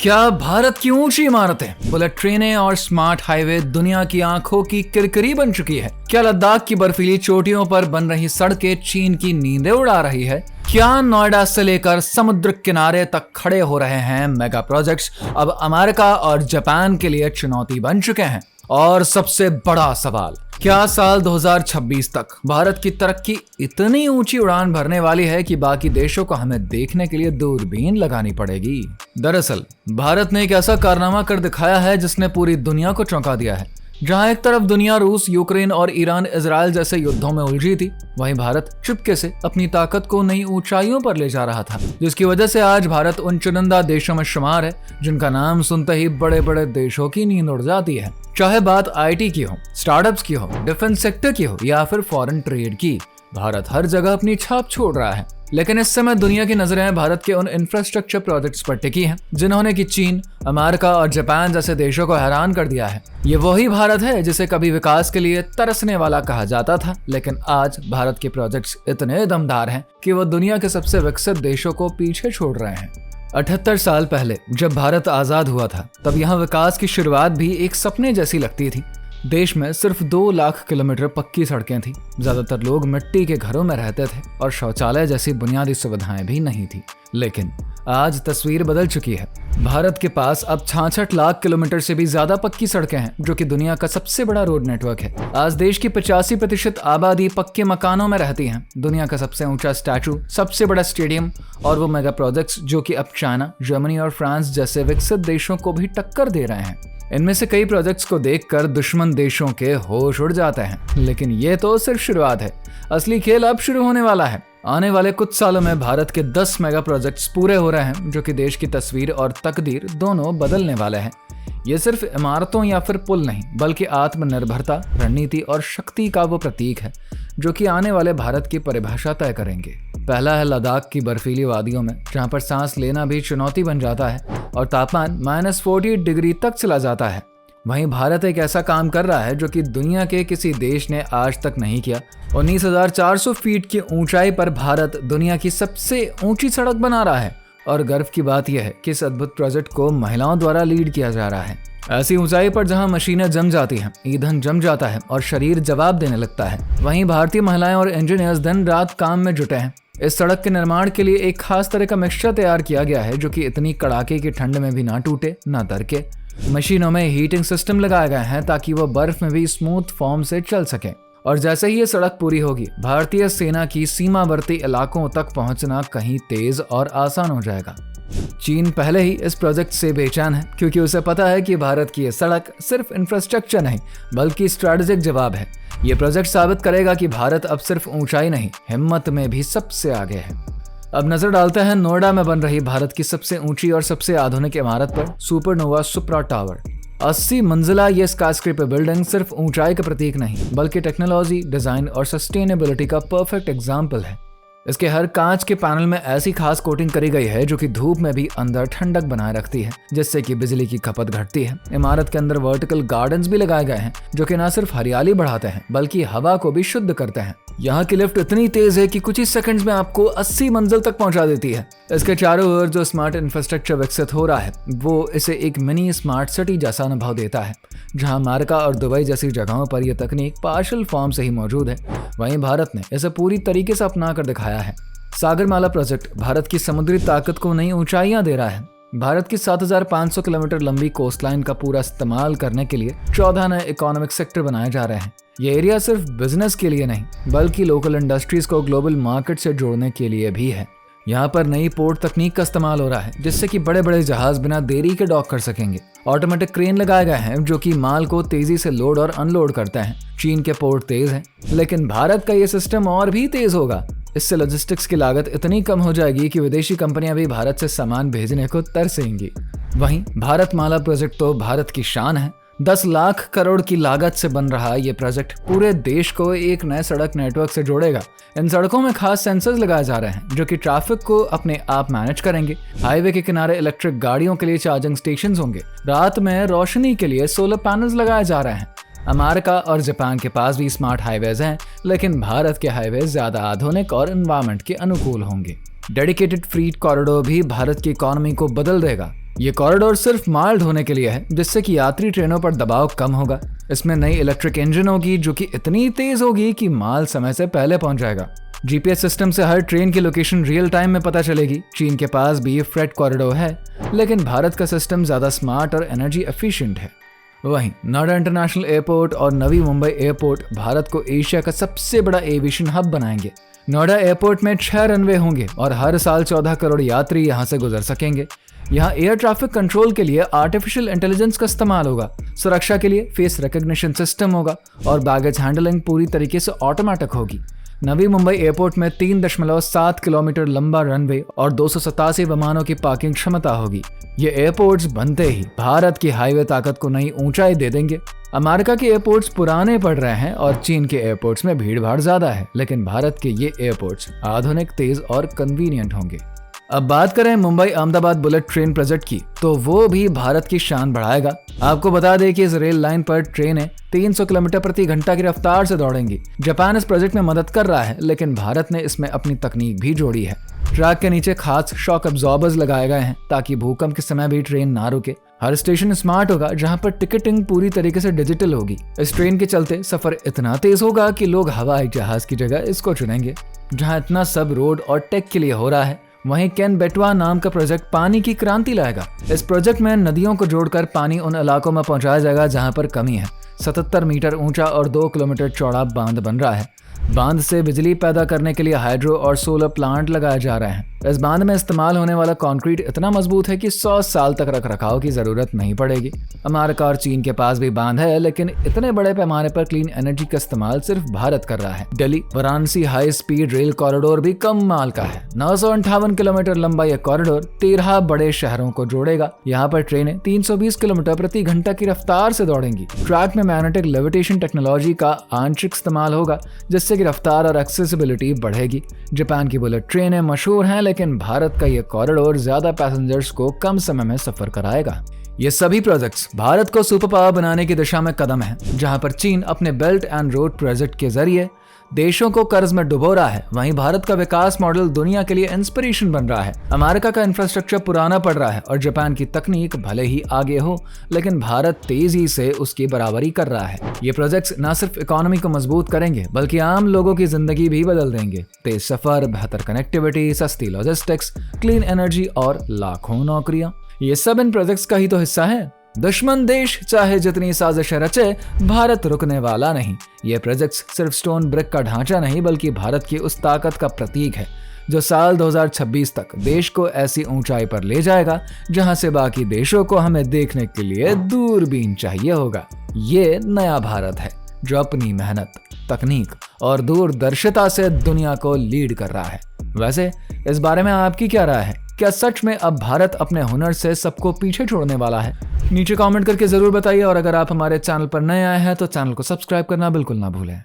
क्या भारत की ऊंची इमारतें, बुलेट ट्रेनें और स्मार्ट हाईवे दुनिया की आंखों की किरकिरी बन चुकी है? क्या लद्दाख की बर्फीली चोटियों पर बन रही सड़कें चीन की नींदें उड़ा रही है? क्या नोएडा से लेकर समुद्र किनारे तक खड़े हो रहे हैं मेगा प्रोजेक्ट्स अब अमेरिका और जापान के लिए चुनौती बन चुके हैं? और सबसे बड़ा सवाल, क्या साल 2026 तक भारत की तरक्की इतनी ऊंची उड़ान भरने वाली है कि बाकी देशों को हमें देखने के लिए दूरबीन लगानी पड़ेगी? दरअसल भारत ने एक ऐसा कारनामा कर दिखाया है जिसने पूरी दुनिया को चौंका दिया है। जहां एक तरफ दुनिया रूस, यूक्रेन और ईरान इजराइल जैसे युद्धों में उलझी थी, वहीं भारत चुपके से अपनी ताकत को नई ऊंचाइयों पर ले जा रहा था, जिसकी वजह से आज भारत उन चुनिंदा देशों में शुमार है जिनका नाम सुनते ही बड़े बड़े देशों की नींद उड़ जाती है। चाहे बात आईटी की हो, स्टार्टअप्स की हो, डिफेंस सेक्टर की हो या फिर फॉरेन ट्रेड की, भारत हर जगह अपनी छाप छोड़ रहा है। लेकिन इस समय दुनिया की नजरें भारत के उन इंफ्रास्ट्रक्चर प्रोजेक्ट्स पर टिकी हैं जिन्होंने कि चीन, अमेरिका और जापान जैसे देशों को हैरान कर दिया है। ये वही भारत है जिसे कभी विकास के लिए तरसने वाला कहा जाता था, लेकिन आज भारत के प्रोजेक्ट्स इतने दमदार हैं कि वो दुनिया के सबसे विकसित देशों को पीछे छोड़ रहे हैं। 78 साल पहले जब भारत आजाद हुआ था, तब यहाँ विकास की शुरुआत भी एक सपने जैसी लगती थी। देश में सिर्फ 2 लाख किलोमीटर पक्की सड़कें थी, ज्यादातर लोग मिट्टी के घरों में रहते थे और शौचालय जैसी बुनियादी सुविधाएं भी नहीं थी। लेकिन आज तस्वीर बदल चुकी है। भारत के पास अब 66 लाख किलोमीटर से भी ज्यादा पक्की सड़कें हैं, जो कि दुनिया का सबसे बड़ा रोड नेटवर्क है। आज देश की 85% आबादी पक्के मकानों में रहती है। दुनिया का सबसे ऊंचा स्टैचू, सबसे बड़ा स्टेडियम और वो मेगा प्रोजेक्ट्स जो कि अब चाइना, जर्मनी और फ्रांस जैसे विकसित देशों को भी टक्कर दे रहे हैं। इनमें से कई प्रोजेक्ट्स को देखकर दुश्मन देशों के होश उड़ जाते हैं। लेकिन ये तो सिर्फ शुरुआत है, असली खेल अब शुरू होने वाला है। आने वाले कुछ सालों में भारत के 10 मेगा प्रोजेक्ट्स पूरे हो रहे हैं, जो कि देश की तस्वीर और तकदीर दोनों बदलने वाले हैं। ये सिर्फ इमारतों या फिर पुल नहीं, बल्कि आत्मनिर्भरता, रणनीति और शक्ति का वो प्रतीक है जो कि आने वाले भारत की परिभाषा तय करेंगे। पहला है लद्दाख की बर्फीली वादियों में, जहाँ पर सांस लेना भी चुनौती बन जाता है और तापमान -40 डिग्री तक चला जाता है। वहीं भारत एक ऐसा काम कर रहा है जो कि दुनिया के किसी देश ने आज तक नहीं किया। 19,400 फीट की ऊंचाई पर भारत दुनिया की सबसे ऊंची सड़क बना रहा है और गर्व की बात यह है कि इस अद्भुत प्रोजेक्ट को महिलाओं द्वारा लीड किया जा रहा है। ऐसी ऊंचाई पर जहां मशीनें जम जाती हैं, ईंधन जम जाता है और शरीर जवाब देने लगता है, वहीं भारतीय महिलाएं और इंजीनियर्स दिन रात काम में जुटे हैं। इस सड़क के निर्माण के लिए एक खास तरह का मिक्सचर तैयार किया गया है जो कि इतनी कड़ाके की ठंड में भी ना टूटे ना दरके। मशीनों में हीटिंग सिस्टम लगाए गए हैं ताकि वो बर्फ में भी स्मूथ फॉर्म से चल सके। और जैसे ही ये सड़क पूरी होगी, भारतीय सेना की सीमावर्ती इलाकों तक पहुंचना कहीं तेज और आसान हो जाएगा। चीन पहले ही इस प्रोजेक्ट से बेचैन है, क्योंकि उसे पता है कि भारत की ये सड़क सिर्फ इंफ्रास्ट्रक्चर नहीं बल्कि स्ट्रेटेजिक जवाब है। ये प्रोजेक्ट साबित करेगा कि भारत अब सिर्फ ऊंचाई नहीं, हिम्मत में भी सबसे आगे है। अब नजर डालते हैं नोएडा में बन रही भारत की सबसे ऊंची और सबसे आधुनिक इमारत पर, सुपरनोवा सुप्रा टावर। 80 मंजिला ये स्काईस्क्रेपर बिल्डिंग सिर्फ ऊंचाई का प्रतीक नहीं बल्कि टेक्नोलॉजी, डिजाइन और सस्टेनेबिलिटी का परफेक्ट एग्जाम्पल है। इसके हर कांच के पैनल में ऐसी खास कोटिंग करी गई है जो कि धूप में भी अंदर ठंडक बनाए रखती है, जिससे कि बिजली की खपत घटती है। इमारत के अंदर वर्टिकल गार्डन्स भी लगाए गए हैं जो कि न सिर्फ हरियाली बढ़ाते हैं बल्कि हवा को भी शुद्ध करते हैं। यहाँ की लिफ्ट इतनी तेज है कि कुछ ही सेकंड्स में आपको 80 मंजिल तक पहुंचा देती है। इसके चारों ओर जो स्मार्ट इंफ्रास्ट्रक्चर विकसित हो रहा है, वो इसे एक मिनी स्मार्ट सिटी जैसा अनुभव देता है। जहां अमेरिका और दुबई जैसी जगहों पर यह तकनीक पार्शियल फॉर्म से ही मौजूद है, वहीं भारत ने इसे पूरी तरीके से अपना कर दिखाया है। सागरमाला प्रोजेक्ट भारत की समुद्री ताकत को नई ऊंचाइयां दे रहा है। भारत की 7,500 किलोमीटर लंबी कोस्टलाइन का पूरा इस्तेमाल करने के लिए 14 नए इकोनॉमिक सेक्टर बनाए जा रहे हैं। ये एरिया सिर्फ बिजनेस के लिए नहीं बल्कि लोकल इंडस्ट्रीज को ग्लोबल मार्केट से जोड़ने के लिए भी है। यहाँ पर नई पोर्ट तकनीक का इस्तेमाल हो रहा है, जिससे कि बड़े बड़े जहाज बिना देरी के डॉक कर सकेंगे। ऑटोमेटिक क्रेन लगाए गए हैं जो कि माल को तेजी से लोड और अनलोड करते हैं। चीन के पोर्ट तेज हैं, लेकिन भारत का ये सिस्टम और भी तेज होगा। इससे लॉजिस्टिक्स की लागत इतनी कम हो जाएगी कि विदेशी कंपनियां भी भारत से सामान भेजने को तरसेंगी। वहीं भारत माला प्रोजेक्ट तो भारत की शान है। 10 लाख करोड़ की लागत से बन रहा ये प्रोजेक्ट पूरे देश को एक नए सड़क नेटवर्क से जोड़ेगा। इन सड़कों में खास सेंसर्स लगाए जा रहे हैं जो कि ट्रैफिक को अपने आप मैनेज करेंगे। हाईवे के किनारे इलेक्ट्रिक गाड़ियों के लिए चार्जिंग स्टेशंस होंगे। रात में रोशनी के लिए सोलर पैनल्स लगाए जा रहे हैं। अमेरिका और जापान के पास भी स्मार्ट हाईवेज हैं, लेकिन भारत के हाईवे ज्यादा आधुनिक और एनवायरनमेंट के अनुकूल होंगे। डेडिकेटेड फ्रीट कॉरिडोर भी भारत की इकोनॉमी को बदल देगा। ये कॉरिडोर सिर्फ माल ढोने के लिए है, जिससे कि यात्री ट्रेनों पर दबाव कम होगा। इसमें नई इलेक्ट्रिक इंजन होगी जो कि इतनी तेज होगी कि माल समय से पहले पहुंच जाएगा। जीपीएस सिस्टम से हर ट्रेन की लोकेशन रियल टाइम में पता चलेगी। चीन के पास भी फ्रेट कॉरिडोर है, लेकिन भारत का सिस्टम ज्यादा स्मार्ट और एनर्जी एफिशिएंट है। वहीं नोएडा इंटरनेशनल एयरपोर्ट और नवी मुंबई एयरपोर्ट भारत को एशिया का सबसे बड़ा एविएशन हब बनाएंगे। नोएडा एयरपोर्ट में 6 रनवे होंगे और हर साल 14 करोड़ यात्री यहां से गुजर सकेंगे। यहाँ एयर ट्रैफिक कंट्रोल के लिए आर्टिफिशियल इंटेलिजेंस का इस्तेमाल होगा। सुरक्षा के लिए फेस रिकॉग्निशन सिस्टम होगा और बैगेज हैंडलिंग पूरी तरीके से ऑटोमेटिक होगी। नवी मुंबई एयरपोर्ट में 3.7 किलोमीटर लंबा रनवे और 287 विमानों की पार्किंग क्षमता होगी। ये एयरपोर्ट्स बनते ही भारत की हाईवे ताकत को नई ऊंचाई दे देंगे। अमेरिका के एयरपोर्ट्स पुराने पड़ रहे हैं और चीन के एयरपोर्ट्स में भीड़ भाड़ ज्यादा है, लेकिन भारत के ये एयरपोर्ट्स आधुनिक, तेज और कन्वीनियंट होंगे। अब बात करें Mumbai Ahmedabad bullet train project की, तो वो भी भारत की शान बढ़ाएगा। आपको बता दें कि इस रेल लाइन पर ट्रेनें 300 किलोमीटर प्रति घंटा की रफ्तार से दौड़ेंगी। जापान इस प्रोजेक्ट में मदद कर रहा है, लेकिन भारत ने इसमें अपनी तकनीक भी जोड़ी है। ट्रैक के नीचे खास शॉक अब्जॉर्बर्स लगाए गए हैं ताकि भूकंप के समय भी ट्रेन ना रुके। हर स्टेशन स्मार्ट होगा, जहां पर टिकटिंग पूरी तरीके से डिजिटल होगी। इस ट्रेन के चलते सफर इतना तेज होगा कि लोग हवाई जहाज की जगह इसको चुनेंगे। जहां इतना सब रोड और टेक के लिए हो रहा है, वहीं केन बेटवा नाम का प्रोजेक्ट पानी की क्रांति लाएगा। इस प्रोजेक्ट में नदियों को जोड़कर पानी उन इलाकों में पहुंचाया जाएगा जहां पर कमी है। 77 मीटर ऊंचा और 2 किलोमीटर चौड़ा बांध बन रहा है। बांध से बिजली पैदा करने के लिए हाइड्रो और सोलर प्लांट लगाए जा रहे हैं। इस बांध में इस्तेमाल होने वाला कंक्रीट इतना मजबूत है कि 100 साल तक रखरखाव की जरूरत नहीं पड़ेगी। अमेरिका और चीन के पास भी बांध है, लेकिन इतने बड़े पैमाने पर क्लीन एनर्जी का इस्तेमाल सिर्फ भारत कर रहा है। Delhi Varanasi high speed rail corridor भी कम माल का है। 958 किलोमीटर लंबा यह कॉरिडोर 13 बड़े शहरों को जोड़ेगा। यहाँ पर ट्रेनें 320 किलोमीटर प्रति घंटा की रफ्तार से दौड़ेंगी। ट्रैक में मैग्नेटिक लेविटेशन टेक्नोलॉजी का आंशिक इस्तेमाल होगा, जिससे कि रफ्तार और एक्सेसिबिलिटी बढ़ेगी। जापान की बुलेट ट्रेनें मशहूर हैं, लेकिन भारत का यह कॉरिडोर ज्यादा पैसेंजर्स को कम समय में सफर कराएगा। ये सभी प्रोजेक्ट्स भारत को सुपर पावर बनाने की दिशा में कदम है। जहां पर चीन अपने बेल्ट एंड रोड प्रोजेक्ट के जरिए देशों को कर्ज में डुबो रहा है, वहीं भारत का विकास मॉडल दुनिया के लिए इंस्पिरेशन बन रहा है। अमेरिका का इंफ्रास्ट्रक्चर पुराना पड़ रहा है और जापान की तकनीक भले ही आगे हो, लेकिन भारत तेजी से उसकी बराबरी कर रहा है। ये प्रोजेक्ट्स न सिर्फ इकोनॉमी को मजबूत करेंगे, बल्कि आम लोगों की जिंदगी भी बदल देंगे। तेज सफर, बेहतर कनेक्टिविटी, सस्ती लॉजिस्टिक्स, क्लीन एनर्जी और लाखों नौकरियां, ये सब इन प्रोजेक्ट्स का ही तो हिस्सा है। दुश्मन देश चाहे जितनी साजिशें रचे, भारत रुकने वाला नहीं। ये प्रोजेक्ट्स सिर्फ स्टोन ब्रिक का ढांचा नहीं, बल्कि भारत की उस ताकत का प्रतीक है जो साल 2026 तक देश को ऐसी ऊंचाई पर ले जाएगा जहां से बाकी देशों को हमें देखने के लिए दूरबीन चाहिए होगा। ये नया भारत है जो अपनी मेहनत, तकनीक और दूरदर्शिता से दुनिया को लीड कर रहा है। वैसे इस बारे में आपकी क्या राय है? क्या सच में अब भारत अपने हुनर से सबको पीछे छोड़ने वाला है? नीचे कमेंट करके जरूर बताइए और अगर आप हमारे चैनल पर नए आए हैं तो चैनल को सब्सक्राइब करना बिल्कुल ना भूलें।